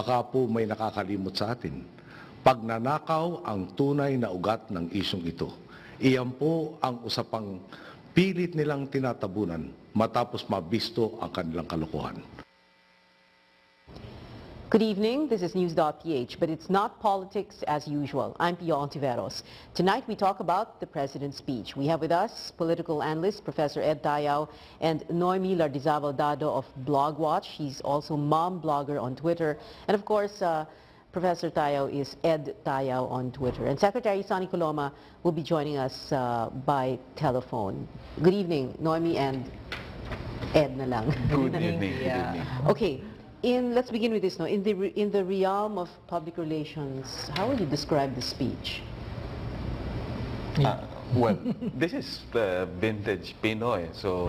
Baka po may nakakalimot sa atin. Pagnanakaw ang tunay na ugat ng isyong ito. Iyan po ang usapang pilit nilang tinatabunan matapos mabisto ang kanilang kalokohan. Good evening, this is News.PH, but it's not politics as usual. I'm Pia Hontiveros. Tonight we talk about the President's speech. We have with us political analyst Professor Ed Tayao and Noemi Lardizabal Dado of BlogWatch. He's also mom blogger on Twitter. And of course, Professor Tayao is Ed Tayao on Twitter. And Secretary Sonny Coloma will be joining us by telephone. Good evening, Noemi and Ed na lang. Good evening. Good evening. Okay. Let's begin with this. No, in the realm of public relations, how would you describe the speech? Well, this is vintage Pinoy. So,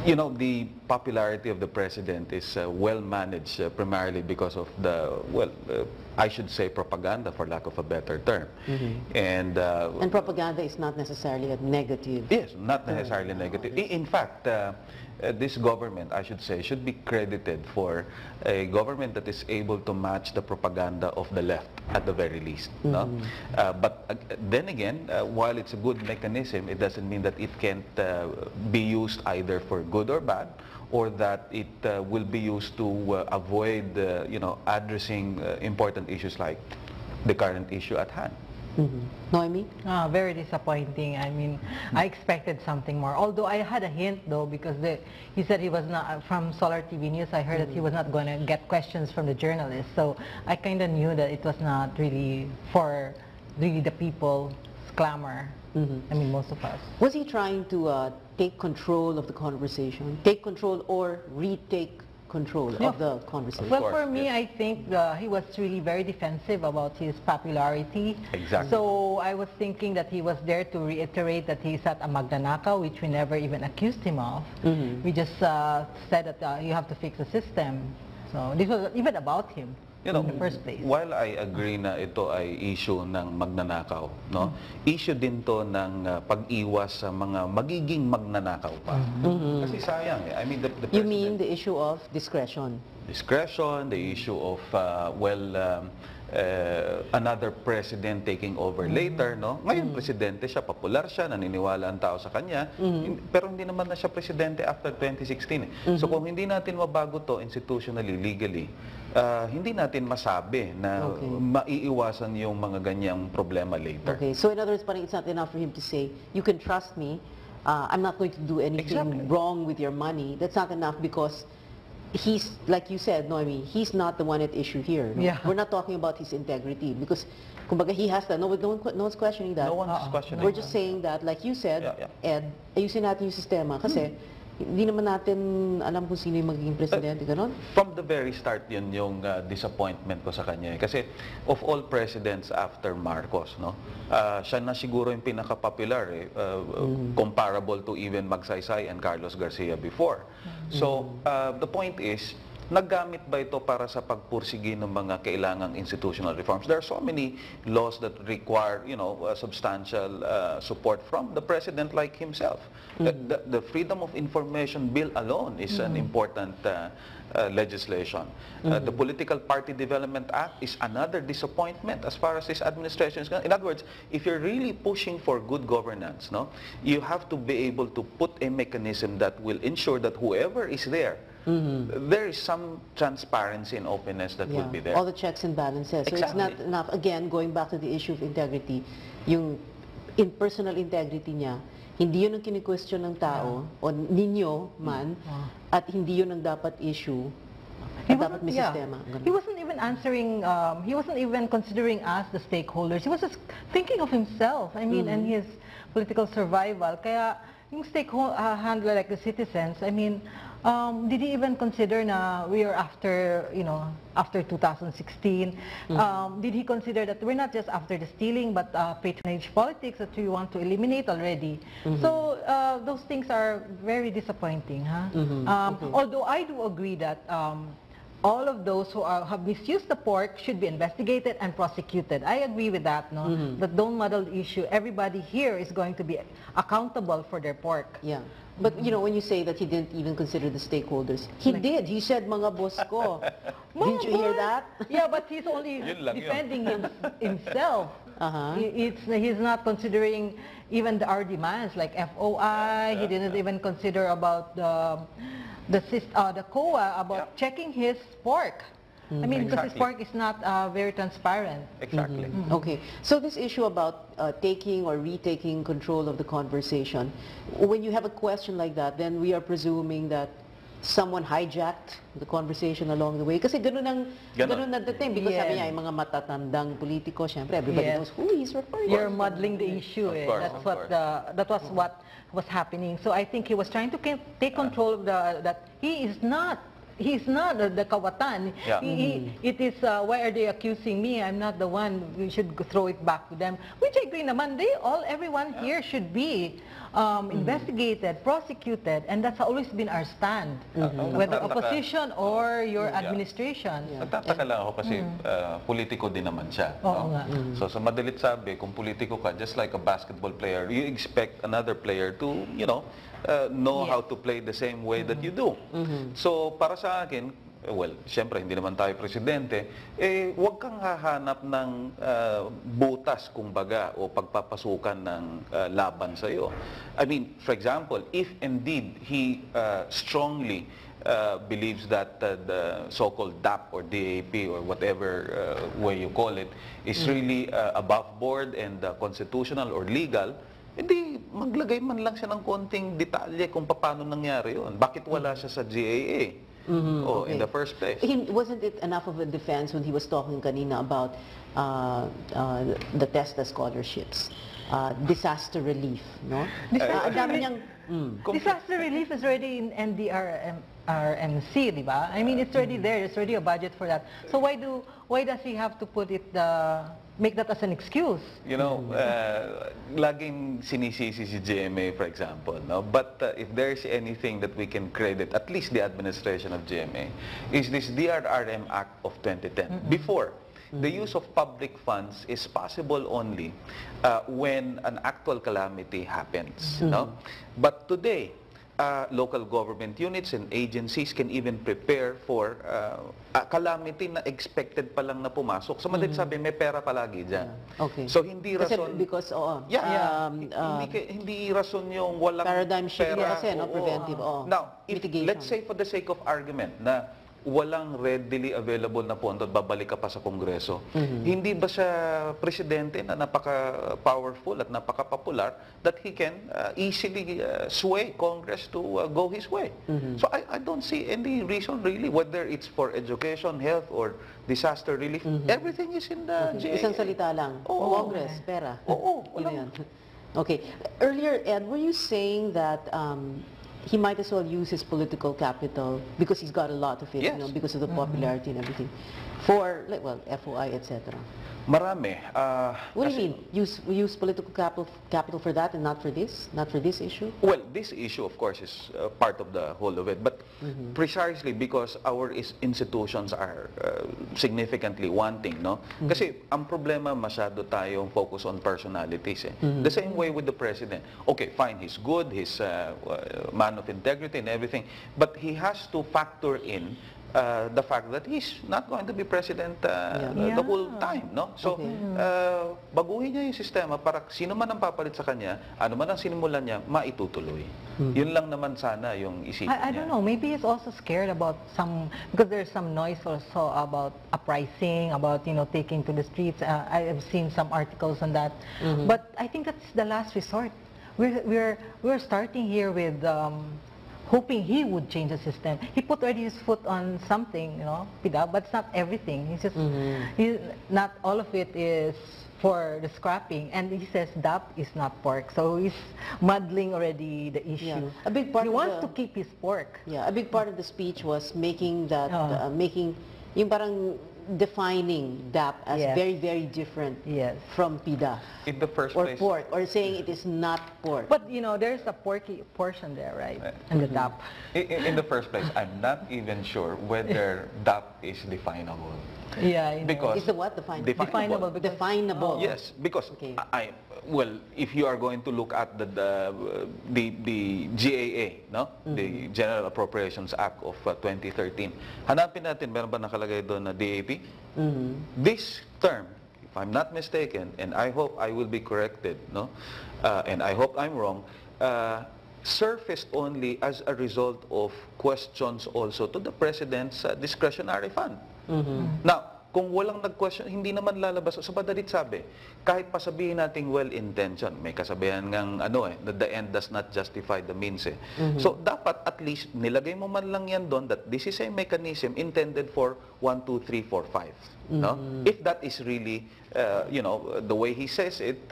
you know, the popularity of the president is well managed primarily because of the, well, I should say propaganda, for lack of a better term. And propaganda is not necessarily a negative. Yes, not necessarily negative. In fact, this government, I should say, should be credited for a government that is able to match the propaganda of the left at the very least. No? But then again, while it's a good mechanism, it doesn't mean that it can't be used either for good or bad, or that it will be used to avoid, you know, addressing important issues like the current issue at hand. Noemi? Very disappointing. I mean, I expected something more. Although I had a hint, though, because he said he was not, from Solar TV News, I heard that he was not going to get questions from the journalists. So I kind of knew that it was not really for really the people's clamor. I mean, most of us. Was he trying to take control of the conversation? Take control or retake control of the conversation? Well, for me, I think he was really very defensive about his popularity. Exactly. So I was thinking that he was there to reiterate that he's at a magnanakaw, which we never even accused him of. We just said that you have to fix the system. So this was even about him. You know, in the first place. While I agree na ito ay issue ng magnanakaw, no? Issue din to ng pag-iwas sa mga magiging magnanakaw pa. Kasi sayang eh. I mean, the You mean the issue of discretion? Discretion, the issue of, another president taking over later, no? Ngayon, presidente siya, popular siya, naniniwala ang tao sa kanya, pero hindi naman na siya presidente after 2016. So kung hindi natin mabago to institutionally, legally, hindi natin masabi na maiiwasan yung mga ganyang problema later. Okay, so in other words, parang it's not enough for him to say, you can trust me, I'm not going to do anything wrong with your money. That's not enough because he's, like you said, Noemi, he's not the one at issue here. No? Yeah. We're not talking about his integrity because kumbaga, he has that. No one's questioning that. No one's questioning. We're just saying that, like you said, Ed, ayusin natin yung sistema kasi hindi naman natin alam kung sino yung magiging presidente, gano'n? From the very start, yun yung disappointment ko sa kanya. Kasi of all presidents after Marcos, no, siya na siguro yung pinaka-popular, comparable to even Magsaysay and Carlos Garcia before. So, the point is, naggamit ba ito para sa pagpursige ng mga kailangang institutional reforms? There are so many laws that require, you know, substantial support from the president like himself. The Freedom of Information Bill alone is an important legislation. The Political Party Development Act is another disappointment as far as this administration is concerned. In other words, if you're really pushing for good governance, no, you have to be able to put a mechanism that will ensure that whoever is there, there is some transparency and openness that will be there. All the checks and balances. So it's not enough, again, going back to the issue of integrity, yung personal integrity niya, hindi yun ang kini-question ng tao, o ninyo man, at hindi yun ang dapat issue, at dapat may sistema. He wasn't even answering, he wasn't even considering us, the stakeholders. He was just thinking of himself, I mean, and his political survival. Kaya yung stakeholder, like the citizens, I mean, did he even consider na we are after, you know, after 2016? Did he consider that we're not just after the stealing, but patronage politics that we want to eliminate already? So those things are very disappointing, huh? Although I do agree that all of those who have misused the pork should be investigated and prosecuted. I agree with that, no? But don't muddle the issue. Everybody here is going to be accountable for their pork. Yeah. But, you know, when you say that he didn't even consider the stakeholders, he did. He said, mga boss ko. Didn't you hear that? Yeah, but he's only Yun lang defending himself. He's not considering even our demands like FOI. He didn't even consider about the COA about checking his pork. I mean, because his pork is not very transparent. Exactly. Okay. So this issue about taking or retaking control of the conversation, when you have a question like that, then we are presuming that someone hijacked the conversation along the way. Kasi ganun na dating. Because sabi niya, yung mga matatandang politiko, syempre, everybody knows who he's referring to. You're muddling the issue. That was what was happening. So I think he was trying to take control of that he is not. He's not the kawatan. Yeah. It is, why are they accusing me? I'm not the one. We should throw it back to them. Which I agree naman. Everyone here should be investigated, prosecuted, and that's always been our stand. Whether opposition or your administration. Nagtataka lang ako kasi politiko din naman siya. Oo nga. So sa madalit sabi, kung politiko ka, just like a basketball player, you expect another player to, you know how to play the same way that you do. So para sa akin, well, siyempre hindi naman tayo presidente, huwag kang hahanap ng butas kumbaga o pagpapasukan ng laban sa iyo. I mean, for example, if indeed he strongly believes that the so-called DAP or DAP or whatever way you call it is really above board and constitutional or legal, hindi maglagay man lang siya ng konting detalye kung paano nangyari yun. Bakit wala siya sa GAA? In the first place. Wasn't it enough of a defense when he was talking kanina about the TESTA scholarships? Disaster relief, no? Disaster relief is already in NDRMC, di ba? I mean, it's already there. There's already a budget for that. So why does he have to put it make that as an excuse? You know, laging sinisisi si GMA, for example, no? But if there's anything that we can credit, at least the administration of GMA, is this DRRM Act of 2010. Before, the use of public funds is possible only when an actual calamity happens, no? But today, local government units and agencies can even prepare for a calamity na expected pa lang na pumasok. So, madalit sabi, may pera palagi dyan. Okay. So, hindi rason... Because, hindi rason yung walang paradigm shift pera. kasi, no? Preventive, Now, let's say for the sake of argument na walang readily available na pondo at babalik ka pa sa Kongreso. Hindi ba siya presidente na napaka-powerful at napaka-popular that he can easily sway Congress to go his way? So I don't see any reason really, whether it's for education, health, or disaster relief, everything is in the GAA. Isang salita lang. Congress, pera. Walang... Okay. Earlier, Ed, were you saying that he might as well use his political capital because he's got a lot of it, you know, because of the popularity and everything, for, like, well, FOI, etc. Marami. What do you mean? Use political capital for that and not for this? Not for this issue? Well, this issue, of course, is part of the whole of it. But precisely because our institutions are significantly wanting, no? Kasi ang problema, masyado tayong focus on personalities. The same way with the president. Okay, fine, he's good, he's a man of integrity and everything. But he has to factor in the fact that he's not going to be president the whole time, no? So, baguhin niya yung sistema para sino man ang papalit sa kanya, ano man ang sinimulan niya, maitutuloy. Yun lang naman sana yung isipin niya. I don't know, maybe he's also scared about because there's some noise also about uprising, about, you know, taking to the streets. I have seen some articles on that. But I think that's the last resort. We're starting here with hoping he would change the system. He put already his foot on something, you know, but it's not everything. He's just, not all of it is for the scrapping. And he says DAP is not pork. So he's muddling already the issue. Yeah. A big part he wants to keep his pork. Yeah, a big part of the speech was making that, making, yung parang defining DAP as Yes. very, very different Yes. from PIDA In the first or place, pork, or saying it is not pork. But, you know, there's a porky portion there, right? And the DAP. in the first place, I'm not even sure whether DAP is definable. Yeah, you know. Because Is the what? Definable? Definable because- Definable. Yes, because Okay. well, if you are going to look at the GAA, no, the General Appropriations Act of 2013, hanapin natin meron ba nakalagay doon na DAP? This term, if I'm not mistaken, and I hope I will be corrected, no, and I hope I'm wrong, surfaced only as a result of questions also to the President's discretionary fund. Now, kung walang nag-question, hindi naman lalabas. Sa madalit sabi, kahit pa sabihin nating well-intentioned, may kasabihan ngang that the end does not justify the means. So, dapat at least nilagay mo man lang yan doon that this is a mechanism intended for 1, 2, 3, 4, 5. No? If that is really, the way he says it,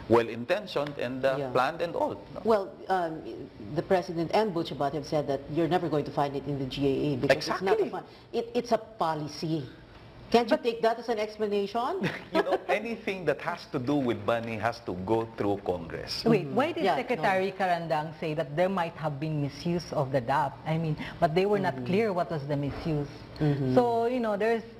well-intentioned and planned and all. No? Well, the President and Butchabat have said that you're never going to find it in the GAA because Exactly. it's a policy. Can't you take that as an explanation? Anything that has to do with money has to go through Congress. Wait, why did Yeah, Secretary Karandang say that there might have been misuse of the DAP? I mean, but they were not clear what was the misuse. So,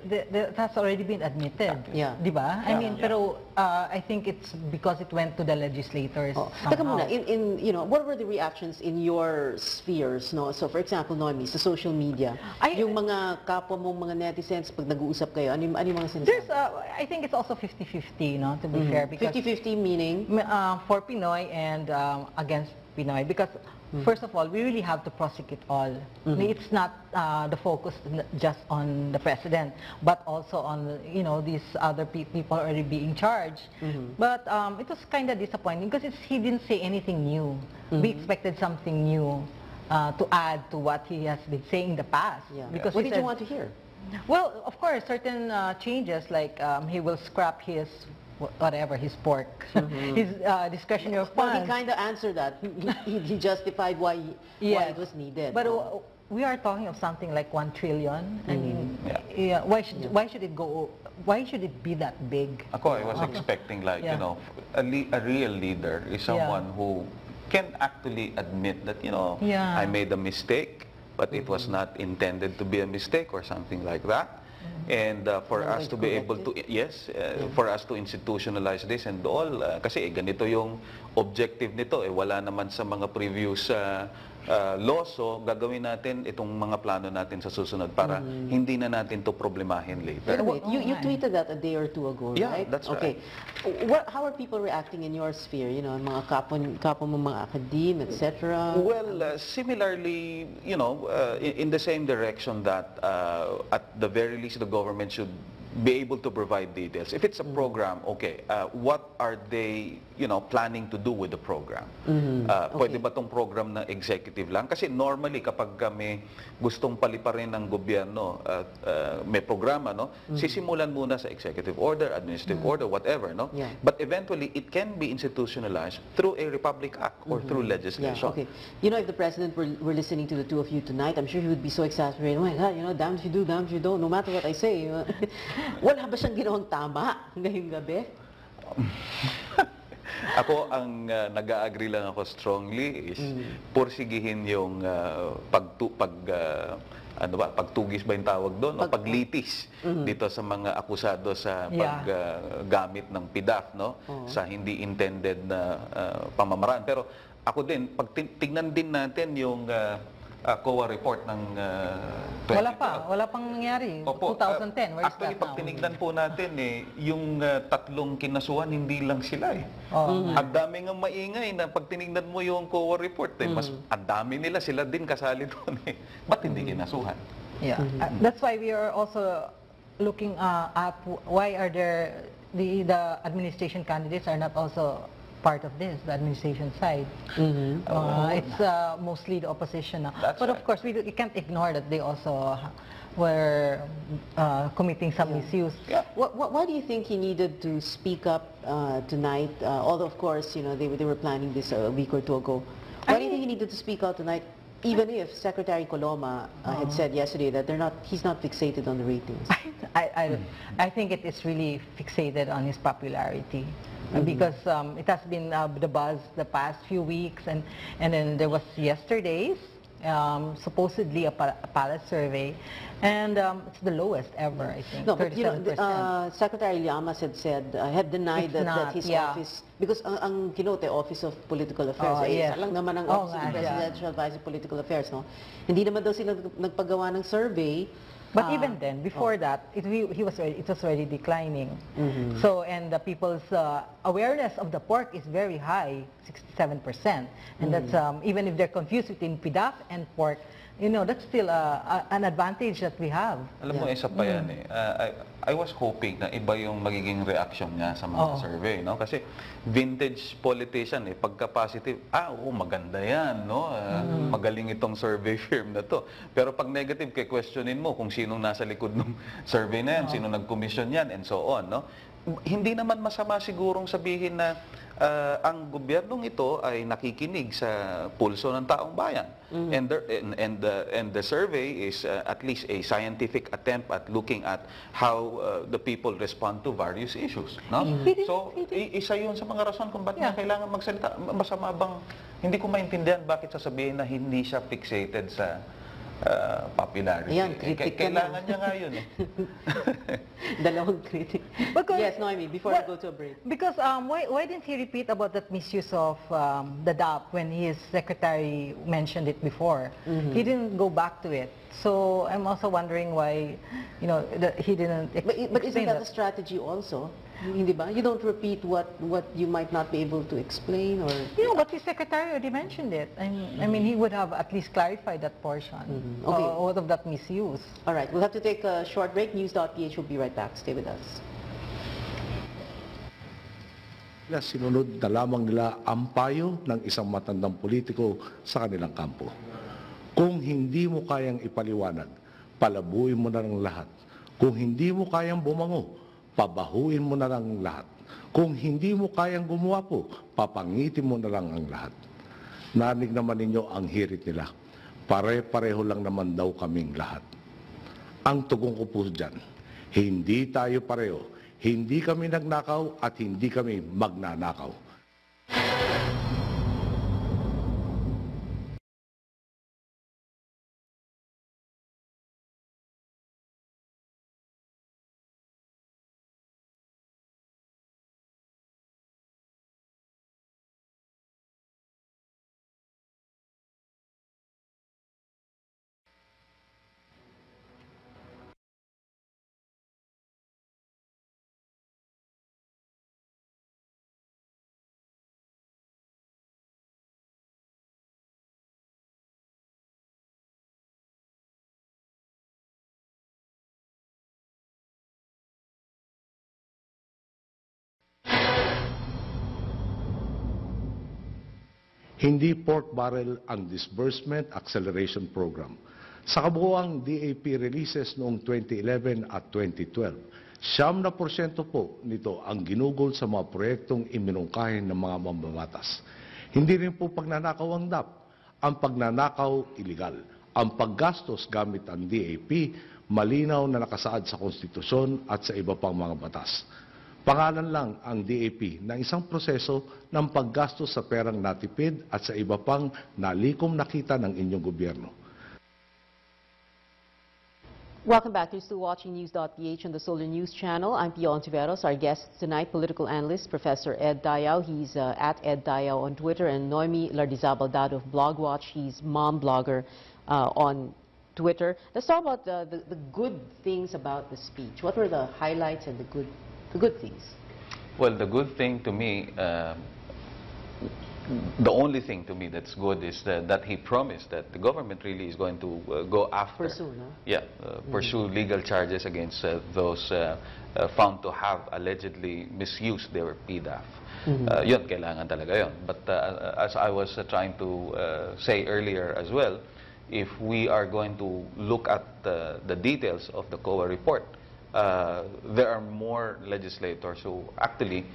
that's already been admitted. Yeah. Di ba? I mean, pero I think it's because it went to the legislators. Teka somehow. muna, what were the reactions in your spheres, no? So for example, Noemi, sa social media, yung mga kapwa mong mga netizens pag nag-uusap kayo, ano yung mga sinasabi? There's, I think it's also 50-50, no, to be fair. Because 50-50 meaning? for Pinoy and against Pinoy, because first of all, we really have to prosecute all. It's not the focus just on the president, but also on these other people already being charged. But it was kind of disappointing because he didn't say anything new. We expected something new to add to what he has been saying in the past. Yeah. Because What he did you said- want to hear? Well, of course, certain changes like he will scrap his his pork, his discretionary Well, he funds. kind of answered that. He justified why Yes. it was needed. But we are talking of something like 1 trillion. I mean, Yeah. why should it go? Why should it be that big? Ako, I was expecting Yeah. a real leader is someone who can actually admit that, Yeah. I made a mistake, but it was not intended to be a mistake or something like that. And for us to be able to, for us to institutionalize this and all, kasi ganito yung objective nito, wala naman sa mga previous laws, so gagawin natin itong mga plano natin sa susunod para hindi na natin to problemahin later. Wait, you tweeted that a day or two ago, Yeah, right? that's okay. How are people reacting in your sphere? Mga kapwa mo mga academe, etc. Well, similarly, in the same direction that at the very least the government should be able to provide details. If it's a program, okay, what are they, planning to do with the program? Pwede ba tong program na executive lang? Kasi normally kapag kami gustong paliparin ng gobyerno, may programa, sisimulan muna sa executive order, administrative order, whatever, no? Yeah. But eventually, it can be institutionalized through a Republic Act or through Yeah, legislation. okay. If the President were listening to the two of you tonight, I'm sure he would be so exasperated. Oh my God, damn if you do, damn if you don't, no matter what I say. Wala ba siyang ginawang tama ngayong gabi? Ako, ang nag-agree lang ako strongly is pursigihin yung pagtugis ba yung tawag doon? O paglitis dito sa mga akusado sa paggamit ng PIDAF, no? Sa hindi intended na pamamaraan. Pero ako din, pag tignan din natin yung COA report ng 2012. Wala pang nangyari. Opo, 2010, where is actually, that pag now? tinignan po natin, yung tatlong kinasuhan, hindi lang sila Ang dami nga maingay na pag tinignan mo yung COA report, mas ang dami nila, sila din kasali doon Ba't hindi kinasuhan? Yeah. That's why we are also looking at why are there the administration candidates are not also part of this, the administration side. It's mostly the opposition now. That's But right. of course, we can't ignore that they also were committing some misuse. Yeah. Why do you think he needed to speak up tonight? Although, of course, they were planning this a week or two ago. Why do you think he needed to speak out tonight Even if Secretary Coloma had said yesterday that he's not fixated on the ratings. I think it is really fixated on his popularity. Because it has been the buzz the past few weeks, and then there was yesterday's supposedly a palace survey, and it's the lowest ever, I think. No, but 37%. Secretary Llamas had denied that his office, because ang kinote, Office of Political Affairs, yes. isa lang naman ang Office of the Presidential Advisor of Political Affairs, no? Hindi naman daw sila nagpagawa ng survey. But even then, before that, it was already declining. So, and the people's awareness of the pork is very high, 67%. And that's, even if they're confused between PDAF and pork, you know, that's still an advantage that we have. Alam mo, isa pa yan eh. I was hoping na iba yung magiging reaction niya sa mga survey, no? Kasi vintage politician eh, pagka positive, oo, maganda yan, no? Magaling itong survey firm na to. Pero pag negative, questionin mo kung sinong nasa likod ng survey na yan, sino nag-commission yan, and so on, no? Hindi naman masama sigurong sabihin na ang gobyernong ito ay nakikinig sa pulso ng taong bayan. And the survey is at least a scientific attempt at looking at how the people respond to various issues, no? So isa 'yun sa mga rason kung bakit kailangan magsalita. Masama bang hindi ko maintindihan bakit sasabihin na hindi siya fixated sa popularity. Ayan, critic kailangan niya nga yun eh. Dalawang critic. Yes, Noemi, before I go to a break. Because why didn't he repeat about that misuse of the DAP when his secretary mentioned it before? He didn't go back to it. So I'm also wondering why, you know, he didn't explain But isn't that a strategy also? Hindi ba? You don't repeat what you might not be able to explain, or... You know, but his secretary already mentioned it. I mean, he would have at least clarified that portion. Okay. Out of that misuse. All right, we'll have to take a short break. News.PH will be right back. Stay with us. Sinunod na lamang nila ang payo ng isang matandang politiko sa kanilang kampo. Kung hindi mo kayang ipaliwanag, palabuin mo na ng lahat. Kung hindi mo kayang bumango, pabahuin mo na lang lahat. Kung hindi mo kayang gumuwapo, papangitin mo na lang ang lahat. Nanig naman ninyo ang hirit nila. Pare-pareho lang naman daw kaming lahat. Ang tugon ko po dyan, hindi tayo pareho. Hindi kami nagnakaw at hindi kami magnanakaw. Hindi pork barrel ang Disbursement Acceleration Program. Sa kabuuang DAP releases noong 2011 at 2012, 9% po nito ang ginugol sa mga proyektong iminungkahin ng mga mambabatas. Hindi rin po pagnanakaw ang DAP. Ang pagnanakaw, iligal. Ang paggastos gamit ang DAP, malinaw na nakasaad sa konstitusyon at sa iba pang mga batas. Pangalan lang ang DAP ng isang proseso ng paggastos sa perang natipid at sa iba pang nalikom nakita ng inyong gobyerno. Welcome back. You're still watching News.PH on the Solar News channel. I'm Pia Hontiveros. Our guest tonight, political analyst, Professor Ed Dayao. He's at Ed Dayao on Twitter, and Noemi Lardizabal of Blogwatch. He's mom blogger on Twitter. Let's talk about the good things about the speech. What were the highlights and the good things? Well, the good thing to me, the only thing to me that's good is that he promised that the government really is going to go after, Pursue, no? Yeah, pursue legal charges against those found to have allegedly misused their PDAF. Yun, kailangan talaga yun. But as I was trying to say earlier as well, if we are going to look at the details of the COA report, there are more legislators who actually,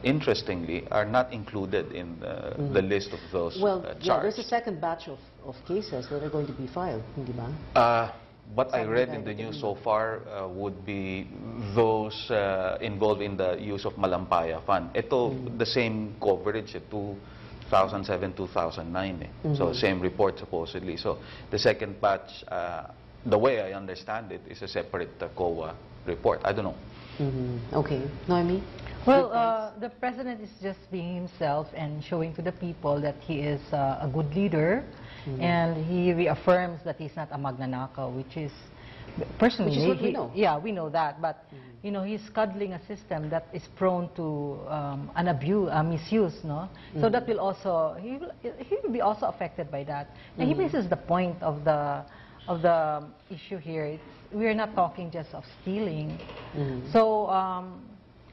interestingly, are not included in the list of those Well, yeah, there's charged. a second batch of cases that are going to be filed, hindi ba? What I Something read like in the that. news so far would be those involved in the use of Malampaya Fund. Ito, the same coverage, 2007, 2009. So, same report supposedly. So, the second batch, the way I understand it, is a separate COA report. I don't know. Okay. Noemi? Well, the president is just being himself and showing to the people that he is a good leader, and he reaffirms that he's not a magnanakaw, which is personally, Which is what we know. yeah, we know that, but you know, he's cuddling a system that is prone to an abuse, misuse, no? So that will also he will be also affected by that, and he misses the point of the issue here. We are not talking just of stealing, so.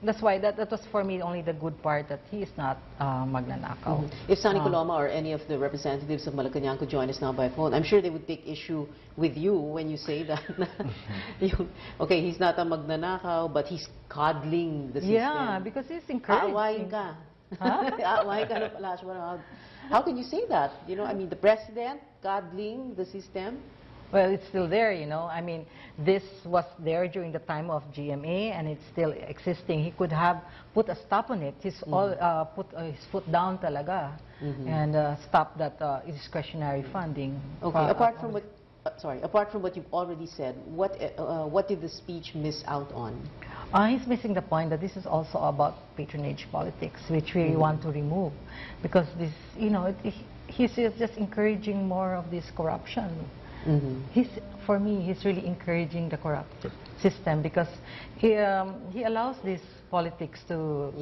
That's why that was for me only the good part, that he is not magnanakaw. If Sonny Coloma or any of the representatives of Malacanang could join us now by phone, I'm sure they would take issue with you when you say that. Okay, he's not a magnanakaw, but he's coddling the system. Yeah, because he's encouraging. Aawayin ka. Aawayin ka na pala. How can you say that? You know, I mean, the president coddling the system. Well, it's still there, you know. I mean, this was there during the time of GMA, and it's still existing. He could have put a stop on it. He's put his foot down talaga, and stop that discretionary funding. Okay. Apart from what you've already said, what did the speech miss out on? He's missing the point that this is also about patronage politics, which we want to remove, because this, you know, he's just encouraging more of this corruption. For me, he's really encouraging the corrupt system, because he allows this politics to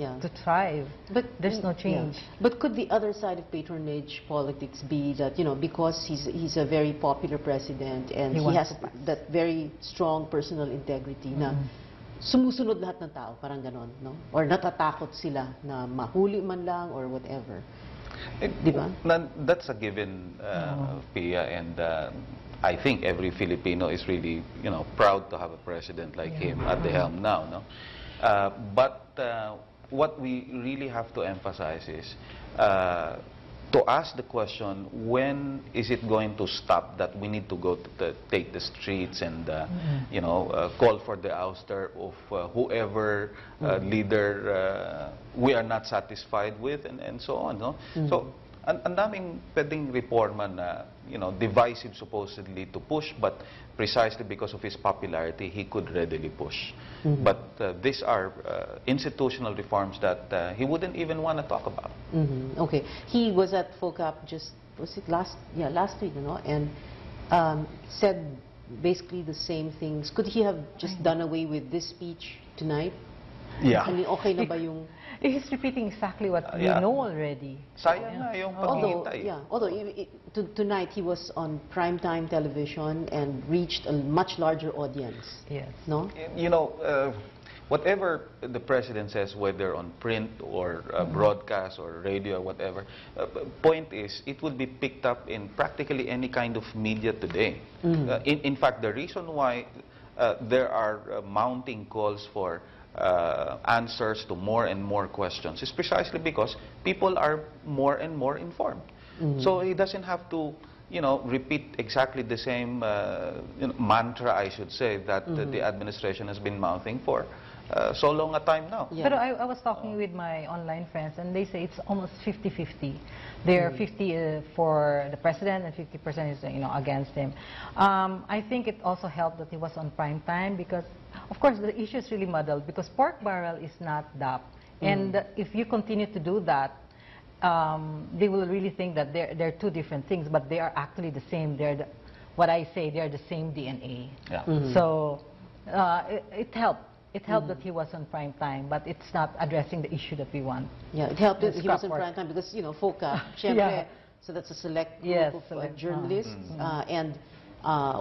thrive. But there's no change. But could the other side of patronage politics be that, you know, because he's a very popular president and he has that very strong personal integrity na sumusunod lahat ng tao, parang ganon, no? Or natatakot sila na mahuli man lang or whatever. Diba? That's a given, Pia, and I think every Filipino is really, you know, proud to have a president like him at the helm now, no? But what we really have to emphasize is to ask the question, when is it going to stop that we need to go to take the streets and, you know, call for the ouster of whoever leader we are not satisfied with, and so on, no? So, ang daming pwedeng reforma na, you know, divisive supposedly to push, but precisely because of his popularity, he could readily push. But these are institutional reforms that he wouldn't even want to talk about. Okay. He was at FOCAP was it last week, you know, and said basically the same things. Could he have just done away with this speech tonight? Yeah. I mean, okay na ba yung... He's repeating exactly what we know already. Sayang na yung paghihintay. Although tonight he was on primetime television and reached a much larger audience. Yes. No? You know, whatever the president says, whether on print or broadcast or radio or whatever, point is, it will be picked up in practically any kind of media today. In fact, the reason why there are mounting calls for answers to more and more questions is precisely because people are more and more informed. So he doesn't have to, you know, repeat exactly the same you know, mantra, I should say, that the administration has been mouthing for so long a time now. But I was talking with my online friends, and they say it's almost 50-50. They're 50 for the president and 50% is, you know, against him. I think it also helped that he was on prime time, because, of course, the issue is really muddled, because pork barrel is not DAP. And if you continue to do that, they will really think that they're two different things, but they are actually the same. They're what I say, they're the same DNA. Yeah. So it helped. It helped that he was on prime time, but it's not addressing the issue that we want. Yeah, it helped that he was on prime time because, you know, FOCA, syempre, so that's a select group of journalists, and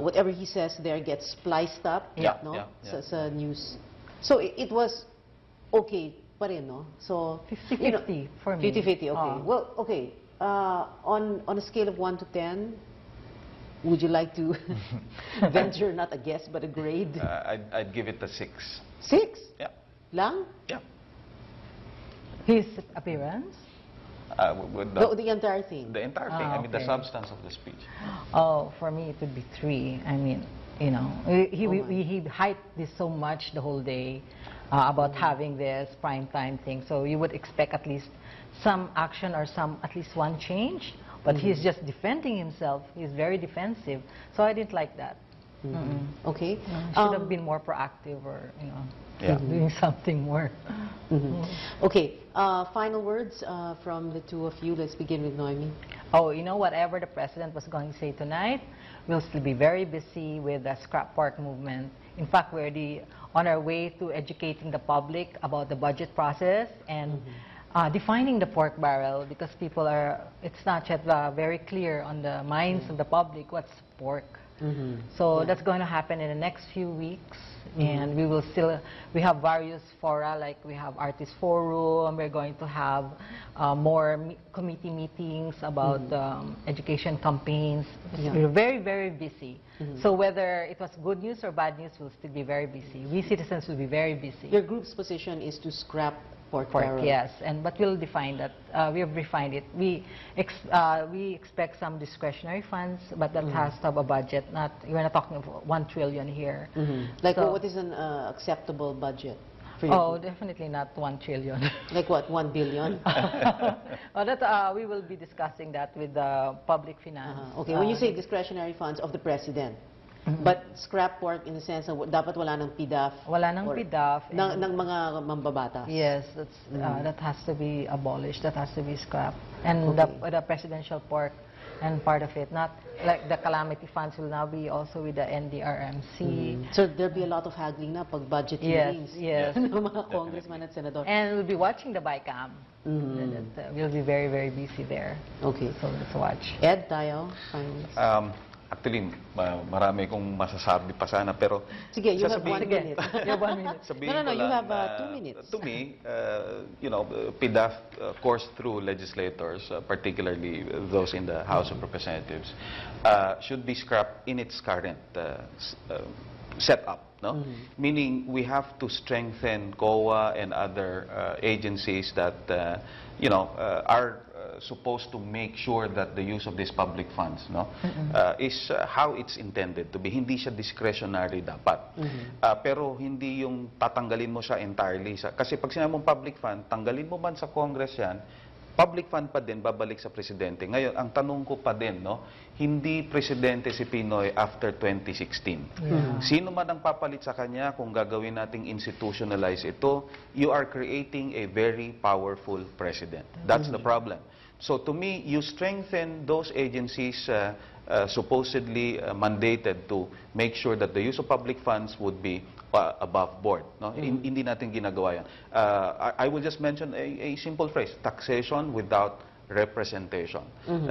whatever he says there gets spliced up, no? So it's a news. So it was okay pa rin, no? So 50-50 for me. 50-50, okay. Well, okay. On a scale of 1 to 10, Would you like to venture, not a guess, but a grade? I'd give it a 6. 6? Yeah. Lang? Yeah. His appearance? With The entire thing? the entire thing. I mean, the Okay. substance of the speech. Oh, for me it would be 3. I mean, you know, he hyped this so much the whole day about having this prime time thing. So you would expect at least some action or at least one change. But he's just defending himself. He's very defensive. So I didn't like that. Okay. Should have been more proactive, or you know, Yeah. doing something more. Okay. Final words from the two of you. Let's begin with Noemi. Oh, you know, whatever the president was going to say tonight, we'll still be very busy with the scrap pork movement. In fact, we're on our way to educating the public about the budget process and defining the pork barrel, because it's not yet very clear on the minds of the public what's pork. So that's going to happen in the next few weeks, and we have various fora, like we have artist forum, we're going to have more committee meetings about education campaigns. We're very, very busy. So whether it was good news or bad news, we'll still be very busy. We citizens will be very busy. Your group's position is to scrap pork barrel. Yes, but we'll define that. We have refined it. We expect some discretionary funds, but that has to have a budget. We're not talking about 1 trillion here. Like, So- what is an acceptable budget for you? Oh, definitely not 1 trillion. Like what, 1 billion? We will be discussing that with the public finance. Okay, when you say discretionary funds of the president, but scrap pork in the sense na dapat wala ng PDAF? Wala nang or PDAF. ng mga mambabatas? Yes, that has to be abolished. That has to be scrapped. And Okay. the presidential pork and part of it, not like the calamity funds, will now be also with the NDRMC. So there'll be a lot of haggling na pag budget Yes, hearings yes. ng mga congressman at senador. And we'll be watching the BICAM. We'll be very, very busy there. Okay. So let's watch. Ed, tayo, finally. Actually, marami kong masasabi pa sana, pero Sige, you have sasabihin- 1 minute. You have 1 minute. sabihin No, ko you lang have na, 2 minutes. To me, PDAF course through legislators, particularly those in the House of Representatives, should be scrapped in its current setup. No? Meaning, we have to strengthen COA and other agencies that are supposed to make sure that the use of these public funds is how it's intended to be. Hindi siya discretionary dapat. Pero hindi yung tatanggalin mo siya entirely. Kasi pag sinabi mong public fund, tanggalin mo man sa Congress yan, public fund pa din, babalik sa presidente. Ngayon, ang tanong ko pa din, hindi presidente si Pinoy after 2016. Sino man ang papalit sa kanya, kung gagawin nating institutionalize ito, you are creating a very powerful president. That's the problem. So to me, you strengthen those agencies supposedly mandated to make sure that the use of public funds would be above board. No? Hindi natin ginagawa yan. I will just mention a simple phrase, taxation without representation.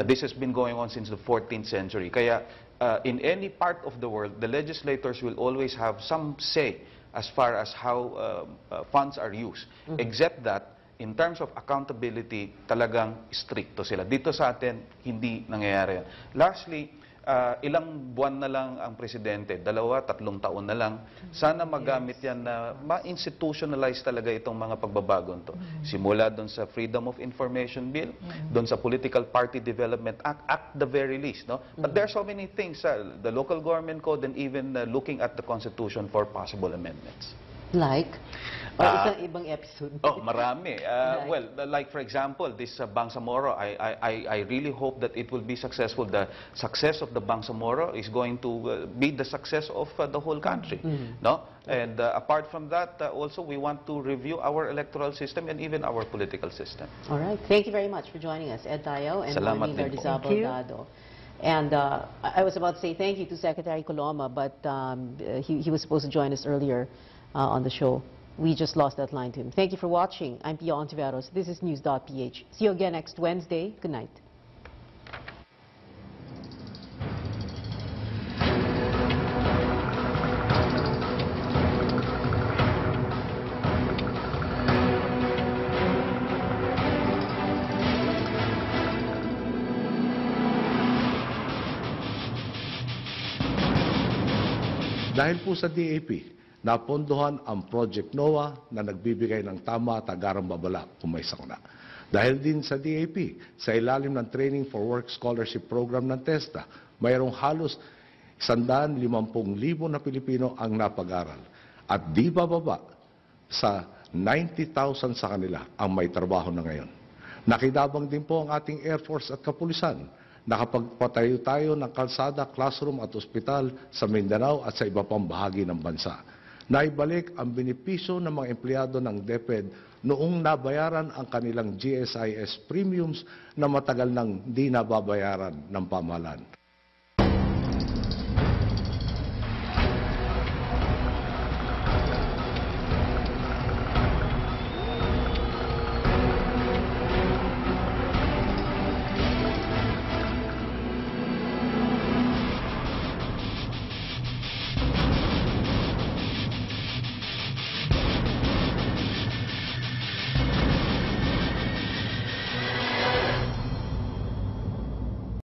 This has been going on since the 14th century. Kaya in any part of the world, the legislators will always have some say as far as how funds are used. Except that, in terms of accountability, talagang stricto sila. Dito sa atin, hindi nangyayari yan. Lastly, ilang buwan na lang ang presidente, 2-3 taon na lang. Sana magamit yan na ma-institutionalize talaga itong mga pagbabagong to. Simula doon sa Freedom of Information Bill, doon sa Political Party Development Act, at the very least. No? But there are so many things, the local government code, and even looking at the Constitution for possible amendments. Like? Or isang ibang episode? Oh, marami. Well, like for example, this Bangsamoro, I really hope that it will be successful. The success of the Bangsamoro is going to be the success of the whole country. No? And apart from that, also we want to review our electoral system and even our political system. All right. Thank you very much for joining us, Ed Tayo and Salamat Noemi din po. Lardizabal Thank you. Dado. And I was about to say thank you to Secretary Coloma, but he was supposed to join us earlier on the show. We just lost that line to him. Thank you for watching. I'm Pia Hontiveros. This is News.PH. See you again next Wednesday. Good night. Dahil po sa DAP, napondohan ang Project NOAA na nagbibigay ng tama at agarang babala kung may sakuna. Dahil din sa DAP, sa ilalim ng Training for Work Scholarship Program ng TESDA, mayroong halos 150,000 na Pilipino ang napag-aral. At di bababa sa 90,000 sa kanila ang may trabaho na ngayon. Nakidabang din po ang ating Air Force at Kapulisan. Nakapagpatayo tayo ng kalsada, classroom at ospital sa Mindanao at sa iba pang bahagi ng bansa. Naibalik ang benepisyo ng mga empleyado ng DepEd noong nabayaran ang kanilang GSIS premiums na matagal nang di nababayaran ng pamahalaan.